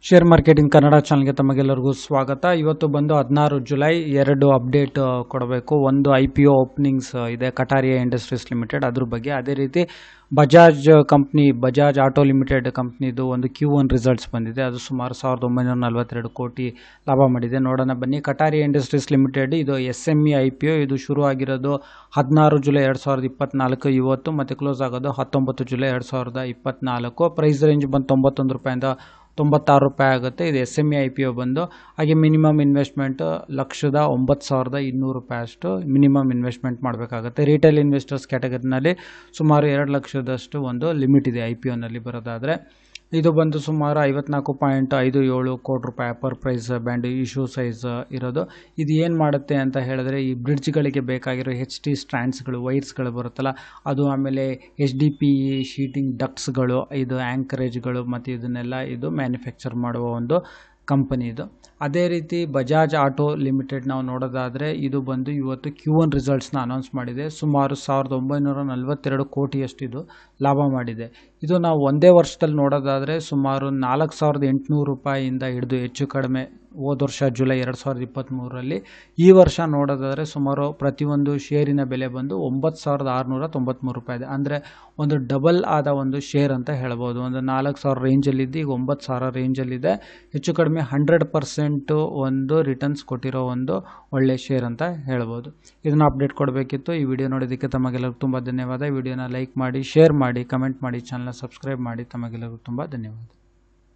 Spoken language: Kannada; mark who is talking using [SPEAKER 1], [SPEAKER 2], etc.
[SPEAKER 1] ಶೇರ್ ಮಾರ್ಕೆಟಿಂಗ್ ಕನ್ನಡ ಚಾನಲ್ಗೆ ತಮಗೆಲ್ಲರಿಗೂ ಸ್ವಾಗತ. ಇವತ್ತು ಬಂದು 16 ಜುಲೈ 2 ಅಪ್ಡೇಟ್ ಕೊಡಬೇಕು. ಒಂದು IPO ಓಪನಿಂಗ್ಸ್ ಇದೆ ಕಟಾರಿಯಾ ಇಂಡಸ್ಟ್ರೀಸ್ ಲಿಮಿಟೆಡ್, ಅದ್ರ ಬಗ್ಗೆ. ಅದೇ ರೀತಿ ಬಜಾಜ್ ಆಟೋ ಲಿಮಿಟೆಡ್ ಕಂಪ್ನಿದು ಒಂದು Q1 ರಿಸಲ್ಟ್ಸ್ ಬಂದಿದೆ. ಅದು ಸುಮಾರು 1942 ಕೋಟಿ ಲಾಭ ಮಾಡಿದೆ. ನೋಡೋಣ ಬನ್ನಿ. ಕಟಾರಿಯಾ ಇಂಡಸ್ಟ್ರೀಸ್ ಲಿಮಿಟೆಡ್ ಇದು SME IPO. ಇದು ಶುರು ಆಗಿರೋದು 16 ಜುಲೈ 2024 ಇವತ್ತು, ಮತ್ತು ಕ್ಲೋಸ್ ಆಗೋದು 19 ಜುಲೈ 2024. ಪ್ರೈಸ್ ರೇಂಜ್ ಬಂದು 91 ರೂಪಾಯಿಂದ 96 ರೂಪಾಯಿ ಆಗುತ್ತೆ. ಇದು SME IPO ಬಂದು. ಹಾಗೆ ಮಿನಿಮಮ್ ಇನ್ವೆಸ್ಟ್ಮೆಂಟ್ 1,09,200 ರೂಪಾಯಿ ಅಷ್ಟು ಮಿನಿಮಮ್ ಇನ್ವೆಸ್ಟ್ಮೆಂಟ್ ಮಾಡಬೇಕಾಗುತ್ತೆ. ರಿಟೇಲ್ ಇನ್ವೆಸ್ಟರ್ಸ್ ಕ್ಯಾಟಗರಿನಲ್ಲಿ ಸುಮಾರು 2 ಲಕ್ಷದಷ್ಟು ಒಂದು ಲಿಮಿಟ್ ಇದೆ IPOನಲ್ಲಿ ಬರೋದಾದರೆ. ಇದು ಬಂದು ಸುಮಾರು 54.57 ಕೋಟಿ ರೂಪಾಯಿ per price band issue size ಇರೋದು. ಇದು ಏನು ಮಾಡುತ್ತೆ ಅಂತ ಹೇಳಿದ್ರೆ, ಈ ಬ್ರಿಡ್ಜ್ಗಳಿಗೆ ಬೇಕಾಗಿರೋ HT ಸ್ಟ್ಯಾಂಡ್ಸ್ಗಳು, ವೈರ್ಸ್ಗಳು ಬರುತ್ತಲ್ಲ ಅದು, ಆಮೇಲೆ HDPE ಶೀಟಿಂಗ್ ಡಕ್ಟ್ಸ್ಗಳು, ಇದು ಆ್ಯಂಕರೇಜ್ಗಳು, ಮತ್ತು ಇದನ್ನೆಲ್ಲ ಇದು ಮ್ಯಾನುಫ್ಯಾಕ್ಚರ್ ಮಾಡುವ ಒಂದು ಕಂಪನಿ ಇದು. ಅದೇ ರೀತಿ ಬಜಾಜ್ ಆಟೋ ಲಿಮಿಟೆಡ್ ನಾವು ನೋಡೋದಾದರೆ, ಇದು ಬಂದು ಇವತ್ತು Q1 ರಿಸಲ್ಟ್ಸ್ನ ಅನೌನ್ಸ್ ಮಾಡಿದೆ. ಸುಮಾರು 1942 ಕೋಟಿಯಷ್ಟು ಇದು ಲಾಭ ಮಾಡಿದೆ. ಇದು ನಾವು ಒಂದೇ ವರ್ಷದಲ್ಲಿ ನೋಡೋದಾದರೆ ಸುಮಾರು 4,800 ರೂಪಾಯಿಯಿಂದ ಹಿಡಿದು ಹೆಚ್ಚು ಕಡಿಮೆ ಹೋದ ವರ್ಷ ಜುಲೈ 2023ರಲ್ಲಿ, ಈ ವರ್ಷ ನೋಡೋದಾದರೆ ಸುಮಾರು ಪ್ರತಿಯೊಂದು ಶೇರಿನ ಬೆಲೆ ಬಂದು 9,693 ರೂಪಾಯಿ ಇದೆ. ಅಂದರೆ ಒಂದು ಡಬಲ್ ಆದ ಒಂದು ಶೇರ್ ಅಂತ ಹೇಳ್ಬೋದು. ಒಂದು 4,000 ರೇಂಜಲ್ಲಿದ್ದು ಈಗ 9,000 ರೇಂಜಲ್ಲಿದೆ. ಹೆಚ್ಚು ಕಡಿಮೆ 100% ಒಂದು ರಿಟರ್ನ್ಸ್ ಕೊಟ್ಟಿರೋ ಒಂದು ಒಳ್ಳೆ ಶೇರ್ ಅಂತ ಹೇಳ್ಬೋದು. ಇದನ್ನು ಅಪ್ಡೇಟ್ ಕೊಡಬೇಕಿತ್ತು. ಈ ವಿಡಿಯೋ ನೋಡೋದಕ್ಕೆ ತಮಗೆಲ್ಲರಿಗೂ ತುಂಬ ಧನ್ಯವಾದ. ವಿಡಿಯೋನ ಲೈಕ್ ಮಾಡಿ, ಶೇರ್ ಮಾಡಿ, ಕಮೆಂಟ್ ಮಾಡಿ, ಚಾನಲ್ನ ಸಬ್ಸ್ಕ್ರೈಬ್ ಮಾಡಿ. ತಮಗೆಲ್ಲರಿಗೂ ತುಂಬ ಧನ್ಯವಾದ.